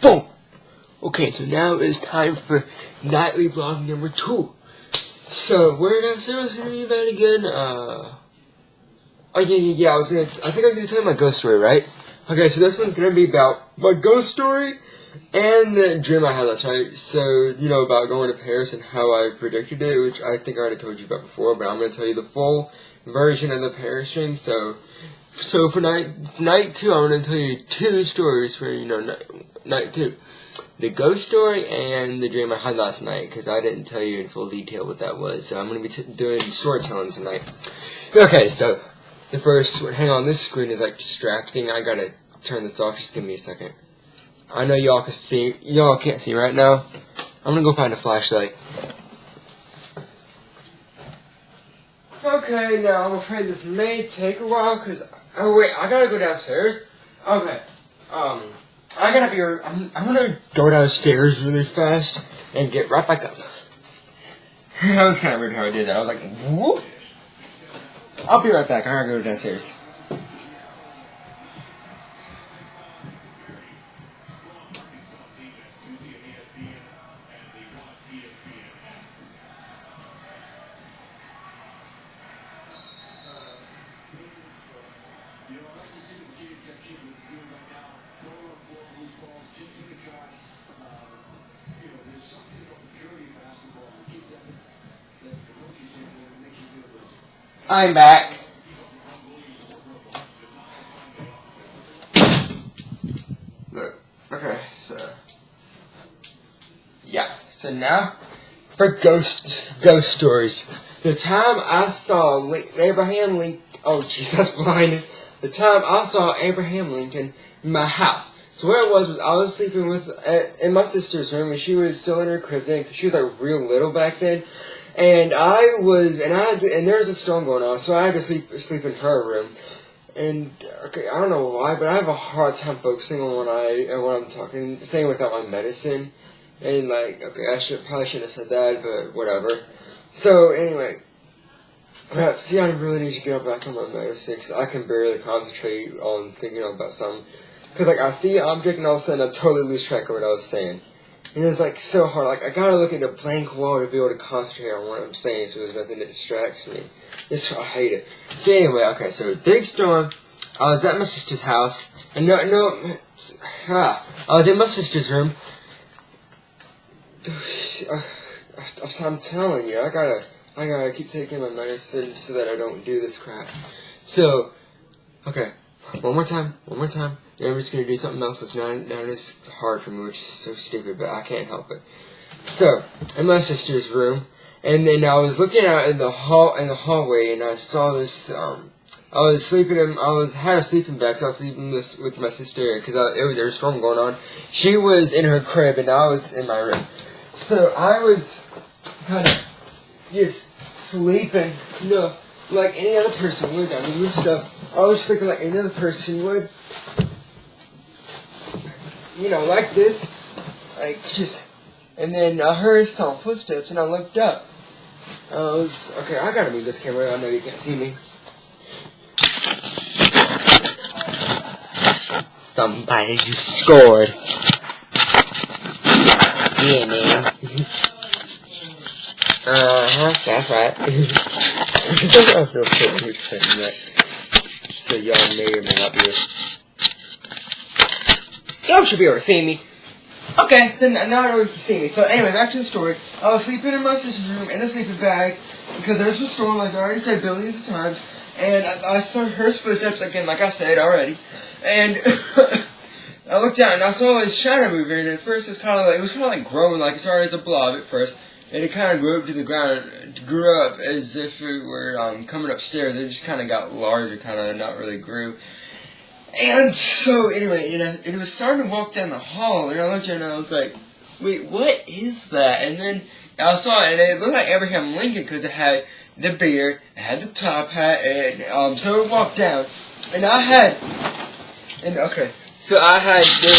Boom! Okay, so now it's time for nightly vlog number 2. So, where did I say I was gonna be about again? I think I was gonna tell you my ghost story, right? Okay, so this one's gonna be about my ghost story and the dream I had last night. So, you know, about going to Paris and how I predicted it, which I think I already told you about before, but I'm gonna tell you the full version of the Paris dream. So for night 2, I'm gonna tell you 2 stories for, you know, night 2. The ghost story and the dream I had last night, because I didn't tell you in full detail what that was. So I'm going to be doing storytelling tonight. Okay, so the first one, hang on, this screen is like distracting. I gotta turn this off. Just give me a second. I know y'all can't see right now. I'm gonna go find a flashlight. Okay, now I'm afraid this may take a while, because, oh wait, I gotta go downstairs. Okay, I'm gonna go downstairs really fast and get right back up. That was kind of weird how I did that. I was like, whoop. I'll be right back. I gotta go downstairs. I'm back. Look, okay, so yeah, so now for ghost stories. The time I saw Abraham Lincoln, oh jeez, that's blinded. The time I saw Abraham Lincoln in my house. So what it was I was sleeping in my sister's room, and she was still in her crib then, because she was like real little back then. And there was a storm going on, so I had to sleep in her room. And okay, I don't know why, but I have a hard time focusing on what I'm talking, saying without my medicine. And like, okay, probably shouldn't have said that, but whatever. So anyway, crap. See, I really need to get back on my medicine, because I can barely concentrate on thinking about something. Because like I see an object, and all of a sudden I totally lose track of what I was saying. And it's like so hard. Like I gotta look at a blank wall to be able to concentrate on what I'm saying, so there's nothing that distracts me. I hate it. So anyway, okay. So big storm. I was at my sister's house, and I was in my sister's room. I'm telling you, I gotta keep taking my medicine so that I don't do this crap. So, okay. One more time. I'm just going to do something else that's not as hard for me, which is so stupid, but I can't help it. So, in my sister's room, and then I was looking out in the hallway, and I saw this, had a sleeping bag, because I was sleeping with my sister, because there was a storm going on. She was in her crib, and I was in my room. So, I was kind of just sleeping, you know, like any other person would. I mean, this stuff, I was sleeping like any other person would. You know, like this. Like, just. And then I heard some footsteps, and I looked up. Okay, I gotta move this camera. I know you can't see me. Somebody just scored. Yeah, man. That's right. I feel so weird saying that. So y'all may or may not be. Y'all should be able to see me. Okay, so now I know you can see me. So anyway, back to the story. I was sleeping in my sister's room in a sleeping bag because there was a storm, like I already said billions of times. And I saw her footsteps again, like I said already. And I looked down and I saw a shadow moving. And at first it was kind of like growing, like it started as a blob at first. And it kind of grew up to the ground. It grew up as if it were coming upstairs. It just kind of got larger, kind of not really grew. And so, anyway, and it was starting to walk down the hall, and I looked at it and I was like, wait, what is that? And then I saw it, and it looked like Abraham Lincoln, because it had the beard, it had the top hat, and so it walked down. And there were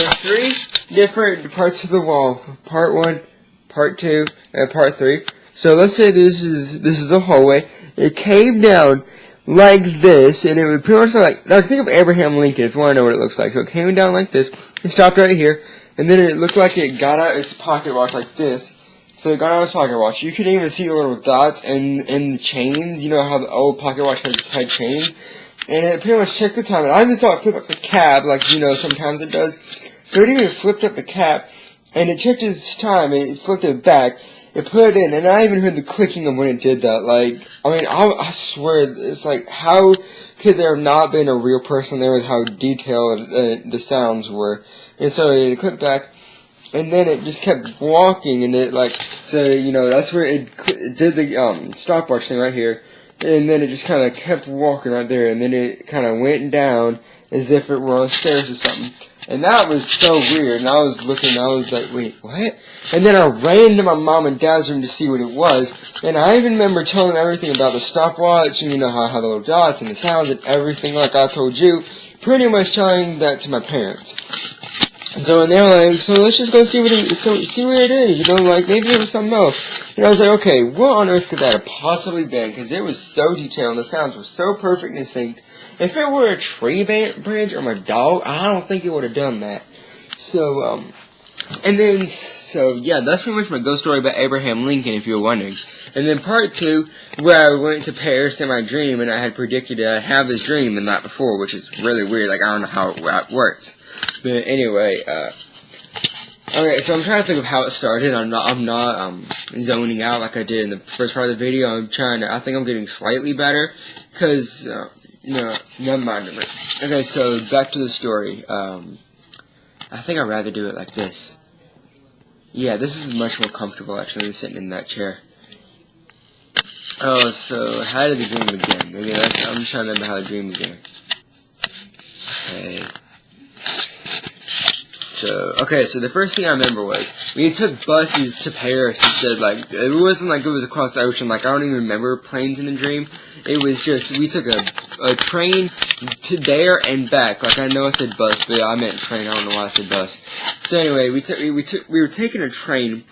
3 different parts of the wall. Part 1, Part 2, and Part 3. So let's say this is a hallway. It came down like this, and it would pretty much like think of Abraham Lincoln if you want to know what it looks like. So it came down like this, it stopped right here, and then it looked like it got out its pocket watch like this. So it got out its pocket watch. You could even see the little dots and the chains. You know how the old pocket watch had chains, and it pretty much checked the time. And I even saw it flip up the cap, like you know sometimes it does. So it even flipped up the cap, and it checked its time, and it flipped it back. It put it in, and I even heard the clicking of when it did that. Like, I mean, I swear, it's like, how could there have not been a real person there with how detailed the sounds were? And so it clicked back, and then it just kept walking, and it, like, so, you know, that's where it did the stopwatch thing right here, and then it just kind of kept walking right there, and then it kind of went down as if it were on the stairs or something. And that was so weird, and I was looking, I was like, wait, what? And then I ran to my mom and dad's room to see what it was, and I even remember telling them everything about the stopwatch, and you know how I had the little dots and the sounds and everything like I told you, pretty much telling that to my parents. So, and they were like, so let's just go see what it is, you know, like, maybe it was something else. And I was like, okay, what on earth could that have possibly been? Because it was so detailed, and the sounds were so perfect and synced. If it were a tree branch or my dog, I don't think it would have done that. So, and then, so, yeah, that's pretty much my ghost story about Abraham Lincoln, if you were wondering. And then part 2, where I went to Paris in my dream, and I had predicted I'd have this dream the night before, which is really weird, like, I don't know how it worked. But anyway, okay, so I'm trying to think of how it started. I'm not zoning out like I did in the first part of the video. I think I'm getting slightly better, cause, no, never mind. Okay, so back to the story. I think I'd rather do it like this. Yeah, this is much more comfortable, actually, than sitting in that chair. Oh, so, how did the dream begin? Okay, I'm just trying to remember how the dream began. Okay. So the first thing I remember was, we took buses to Paris instead, like, it wasn't like it was across the ocean, like, I don't even remember planes in the dream. It was just, we took a train to there and back. Like, I know I said bus, but I meant train, I don't know why I said bus. So anyway, we were taking a train,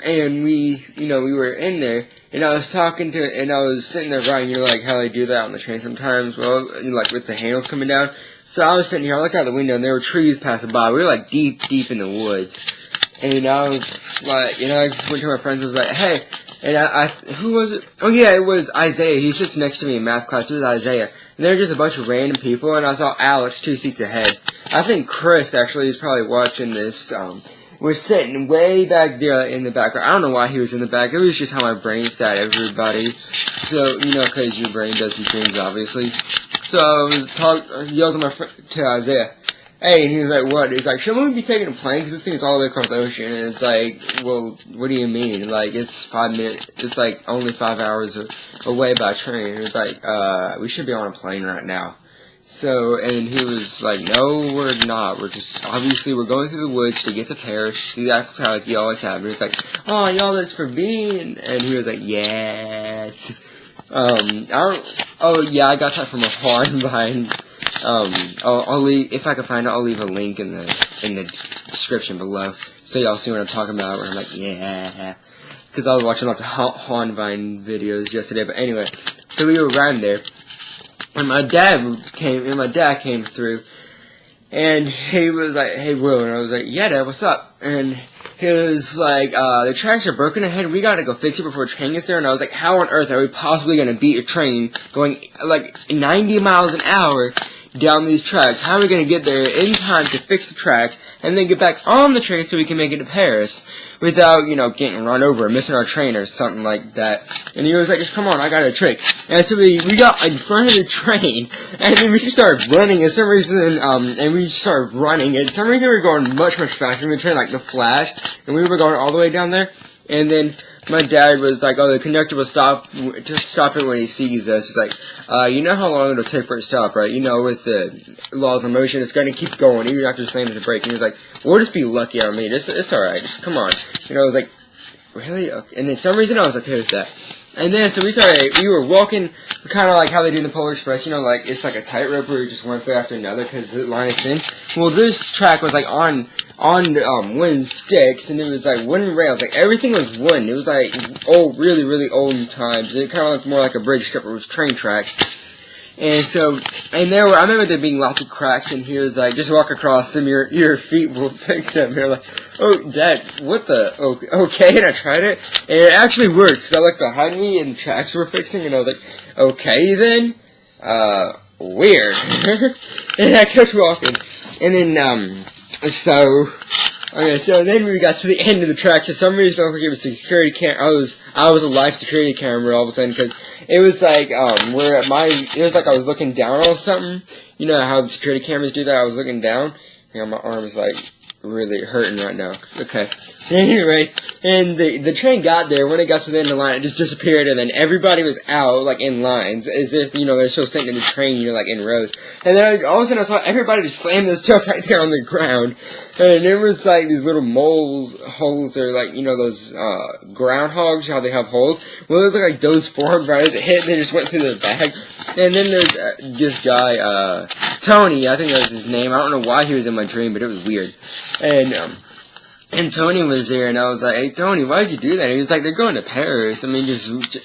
and we were in there, and I was sitting there writing, you know, like how they do that on the train sometimes, well, like with the handles coming down. So I was sitting here, I looked out the window, and there were trees passing by. We were like deep in the woods. And I was like, you know, I just went to my friends and was like, hey, and who was it? Oh yeah, it was Isaiah. He sits next to me in math class. It was Isaiah. And there were just a bunch of random people, and I saw Alex 2 seats ahead. I think Chris actually is probably watching this, was sitting way back there in the back. I don't know why he was in the back. It was just how my brain sat everybody. So, you know, because your brain does these things, obviously. So I yelled to my friend, to Isaiah, hey, and he was like, what? He's like, shouldn't we be taking a plane? Because this thing is all the way across the ocean. And it's like, well, what do you mean? Like, it's 5 minutes, it's like only 5 hours away by train. It's like, we should be on a plane right now. So, and he was like, no, we're not. Obviously, we're going through the woods to get to Paris. See the Eiffel Tower like you always have. And he was like, oh, y'all, that's for me. And he was like, yes. Oh yeah, I got that from a Hornbein. I'll leave, if I can find it, I'll leave a link in the description below. So y'all see what I'm talking about, where I'm like, yeah. Cause I was watching lots of Hornbein videos yesterday, but anyway. So we were riding there. And my dad came through, and he was like, hey Will, and I was like, yeah Dad, what's up? And he was like, the tracks are broken ahead, we gotta go fix it before a train gets there. And I was like, how on earth are we possibly gonna beat a train going like 90 miles an hour down these tracks? How are we gonna get there in time to fix the tracks and then get back on the train so we can make it to Paris without, you know, getting run over or missing our train or something like that? And he was like, just come on, I got a trick. And so we got in front of the train, and then we just started running. And some reason, and we started running. And some reason we were going much faster than the train, like the Flash. And we were going all the way down there. And then my dad was like, oh, the conductor will stop it when he sees us. He's like, you know how long it'll take for it to stop, right? You know, with the laws of motion, it's going to keep going, even after slamming the brake. And he was like, we'll just be lucky on me. It's alright. Just come on. You know, I was like, really? Okay. And then some reason I was okay with that. And then, so we were walking, kind of like how they do in the Polar Express, you know, like, it's like a tightrope where you just one foot after another, because the line is thin. Well, this track was, like, on wooden sticks, and it was, like, wooden rails, like, everything was wooden. It was, like, old, really, really old in times. It kind of looked more like a bridge, except for it was train tracks. And so, and I remember there being lots of cracks, and he was like, just walk across them, your feet will fix them. And they're like, oh, Dad, what the, okay, and I tried it, and it actually worked, because I looked behind me, and the tracks were fixing, and I was like, okay then, weird. And I kept walking, and then, so then we got to the end of the track. For some reason, I looked like it was a security camera. I was a live security camera all of a sudden, because it was like, it was like I was looking down on something. You know how the security cameras do that? I was looking down. My arm is like really hurting right now. Okay. So anyway, and the train got there. When it got to the end of the line, it just disappeared, and then everybody was out, like, in lines, as if, they're still sitting in the train, like, in rows. And then all of a sudden I saw everybody just slam this stuff right there on the ground. And it was like these little holes, or like, those, groundhogs, how they have holes. Well, it was like those formed right as it hit, and they just went through the bag. And then there's, this guy, Tony, I think that was his name. I don't know why he was in my dream, but it was weird. And Tony was there, and I was like, hey, Tony, why'd you do that? And he was like, they're going to Paris. I mean,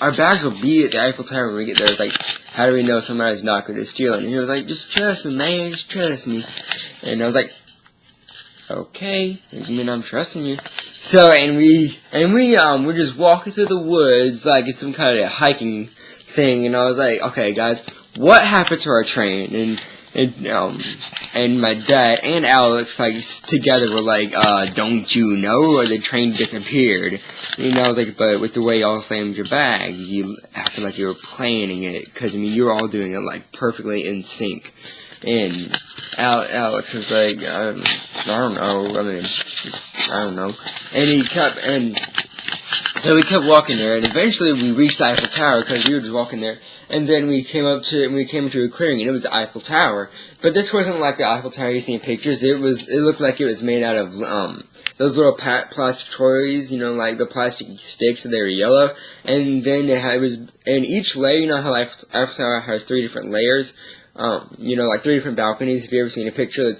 our bags will be at the Eiffel Tower when we get there. It's like, how do we know somebody's not going to steal it? And he was like, just trust me, man, just trust me. And I was like, okay, I mean, I'm trusting you. So, and we're just walking through the woods, like it's some kind of hiking thing, and I was like, okay, guys, what happened to our train? And my dad and Alex, like, together were like, don't you know, or the train disappeared. And I was like, but with the way y'all slammed your bags, you acted like you were planning it, because, I mean, you were all doing it, like, perfectly in sync. And Alex was like, I don't know, I mean, I don't know. And so we kept walking there, and eventually we reached the Eiffel Tower, because we were just walking there, and then we came into a clearing, and it was the Eiffel Tower. But this wasn't like the Eiffel Tower you see in pictures. It looked like it was made out of, those little plastic toys, like the plastic sticks, and they were yellow. And then and each layer, how Eiffel Tower has 3 different layers, like 3 different balconies. If you ever seen a picture of the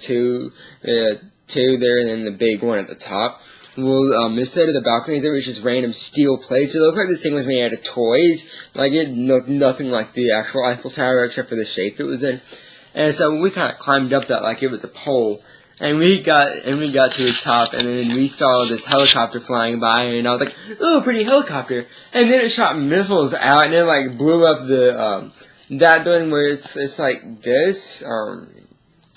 two there, and then the big one at the top. Well, instead of the balconies, there was just random steel plates. It looked like this thing was made out of toys. Like, it looked nothing like the actual Eiffel Tower, except for the shape it was in. And so we kind of climbed up that like it was a pole. And we got to the top, and then we saw this helicopter flying by, and I was like, ooh, pretty helicopter. And then it shot missiles out, and it, like, blew up that building where it's like this.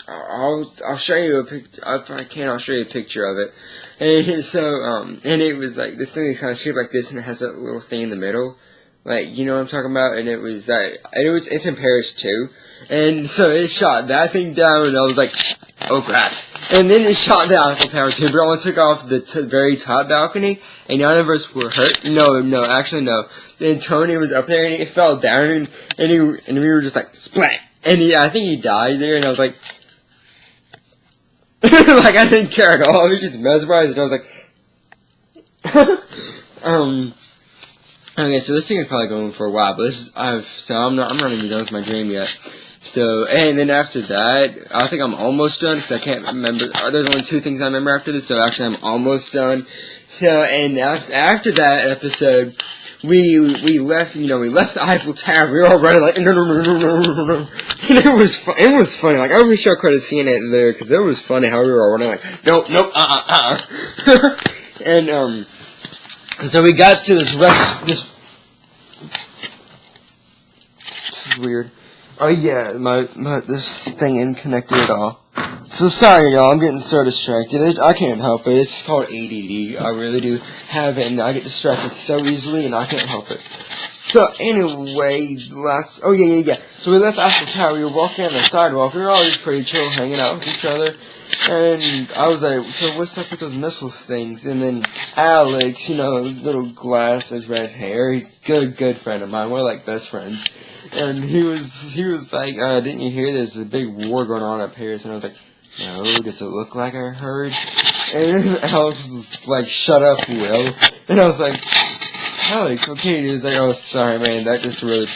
I'll show you a picture. If I can, I'll show you a picture of it. And so, and it was like, this thing is kind of shaped like this, and it has a little thing in the middle. Like, you know what I'm talking about? And it's in Paris too. And so it shot that thing down, and I was like, oh crap. And then it shot the Eiffel Tower too, but it only took off the very top balcony, and none of us were hurt. No, actually no. Then Tony was up there, and it fell down, and we were just like, splat. And I think he died there, and I was like, like, I didn't care at all. I was just mesmerized, and I was like, okay, so this thing is probably going for a while, but I'm not even done with my dream yet. So, and then after that, I think I'm almost done, because I can't remember, there's only 2 things I remember after this, so actually I'm almost done. So, and after that episode, we left the Eiffel Tower. We were all running like, no, and it was funny. Like, I wish I could have seen it there, because it was funny how we were all running like, nope, and so we got to this is weird. Oh yeah, this thing isn't connected at all. So sorry, y'all, I'm getting so distracted. I can't help it. It's called ADD. I really do have it, and I get distracted so easily, and I can't help it. So anyway, So we left the Eiffel Tower. We were walking on the sidewalk. We were all just pretty chill, hanging out with each other. And I was like, so what's up with those missiles things? And then Alex, little glasses, red hair. He's a good friend of mine. We're like best friends. And he was like, didn't you hear there's a big war going on at Paris? And I was like, no, does it look like I heard? And then Alex was like, shut up, Will. And I was like, Alex, okay. And he was like, oh, sorry, man, that just really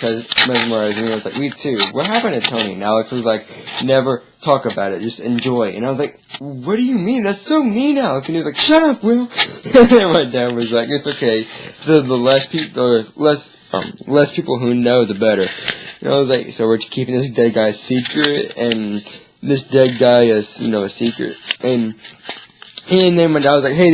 mesmerized me. I was like, me too. What happened to Tony? And Alex was like, never talk about it, just enjoy. And I was like, what do you mean? That's so mean, Alex. And he was like, shut up, Will. And my dad was like, it's okay. The less people who know, the better. And I was like, so we're keeping this dead guy secret, and this dead guy is, you know, a secret. And then my dad was like, hey,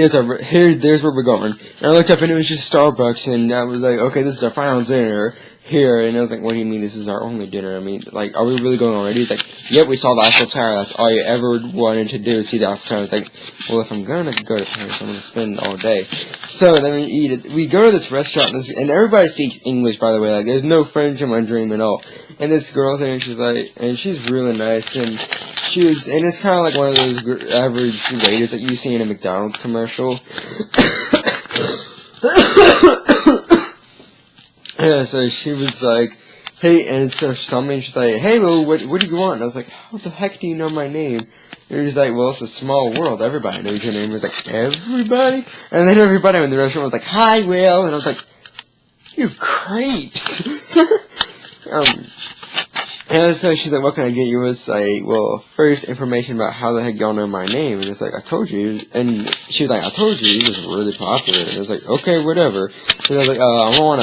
there's where we're going. And I looked up and it was just Starbucks, and I was like, okay, this is our final dinner here. And I was like, what do you mean this is our only dinner? I mean, like, are we really going already? He's like, yep, we saw the Eiffel Tower. That's all you ever wanted to do, see the Eiffel Tower. I was like, well, if I'm gonna go to Paris, I'm gonna spend all day. So then we eat it. We go to this restaurant, and everybody speaks English, by the way. Like, there's no French in my dream at all. And this girl's there, and she's like, and she's really nice, and and it's kind of like one of those average waiters that you see in a McDonald's commercial. Yeah, so she was like, hey, and so she told me, and she's like, hey, well, what do you want? And I was like, how the heck do you know my name? And he was like, well, it's a small world, everybody knows your name. I was like, everybody? And then everybody in the restaurant was like, hi, Will, and I was like, you creeps! And so she's like, what can I get you? I was like, well, first, information about how the heck y'all know my name. And it's like, I told you. And she was like, I told you, he was really popular. And I was like, okay, whatever. And I was like, I want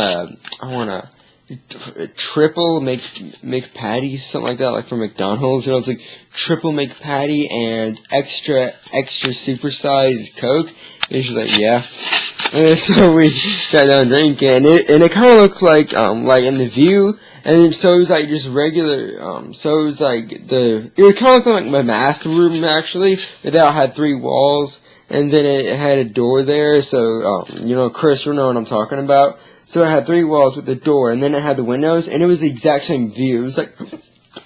a triple McPatty, something like that, like from McDonald's. And I was like, triple McPatty and extra supersized Coke. And she's like, yeah. And so we sat down drinking, and it kind of looked like in the view. And so it was like just regular, so it was like it would kind of look like my math room actually, but that had 3 walls, and then it had a door there, so, you know, Chris, you know what I'm talking about. So it had 3 walls with the door, and then it had the windows, and it was the exact same view. It was like,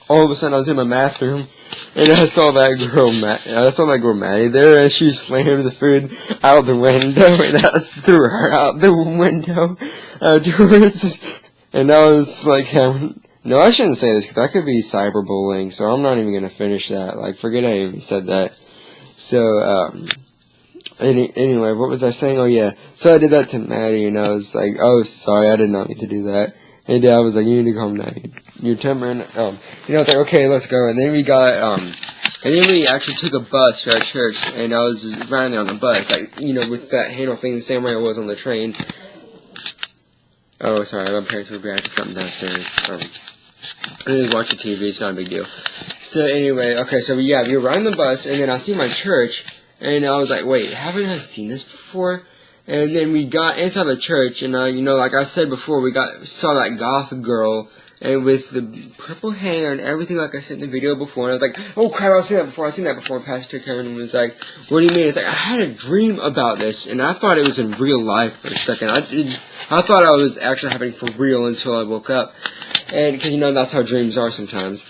all of a sudden I was in my math room, and I saw that girl Maddie there, and she slammed the food out the window, and I threw her out the window afterwards. And I was like, no, I shouldn't say this, because that could be cyberbullying, so I'm not even going to finish that. Like, forget I even said that. So, anyway, what was I saying? Oh, yeah. So I did that to Maddie, and I was like, oh, sorry, I did not mean to do that. And Dad was like, you need to calm down. You're tempering. You know, it's like, okay, let's go. And then we actually took a bus to our church, and I was riding there on the bus, like, you know, with that handle thing the same way I was on the train. Oh, sorry, my parents were reacting to something downstairs. I didn't watch the TV, it's not a big deal. So anyway, okay, so we were riding the bus, and then I see my church, and I was like, wait, haven't I seen this before? And then we got inside the church, and you know, like I said before, saw that goth girl, and with the purple hair and everything like I said in the video before, and I was like, oh crap, I've seen that before, Pastor Kevin was like, what do you mean? It's like, I had a dream about this, and I thought it was in real life for a second. I thought I was actually happening for real until I woke up, and because you know that's how dreams are sometimes.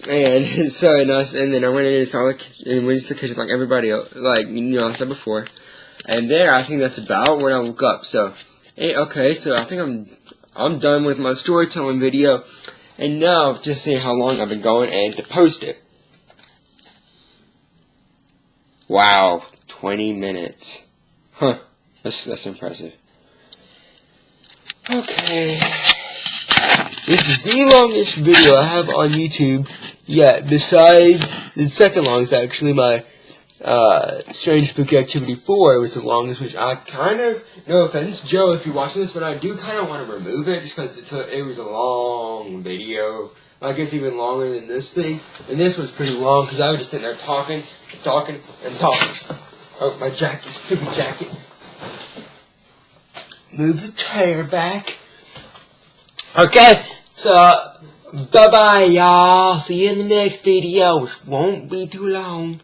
And so and then I went in and saw and went into the kitchen like everybody else, like you know I said before. And there, I think that's about when I woke up. So, okay, so I think I'm done with my storytelling video, and now to see how long I've been going and to post it. Wow, 20 minutes. Huh, that's impressive. Okay, this is the longest video I have on YouTube yet, besides the second longest, actually, my Strange Spooky Activity 4. It was the longest, which I kind of, no offense, Joe, if you're watching this, but I do kind of want to remove it, just because it was a long video. I guess even longer than this thing, and this was pretty long, because I was just sitting there talking, and talking. Oh, my jacket, stupid jacket. Move the chair back. Okay, so, bye-bye, y'all. See you in the next video, which won't be too long.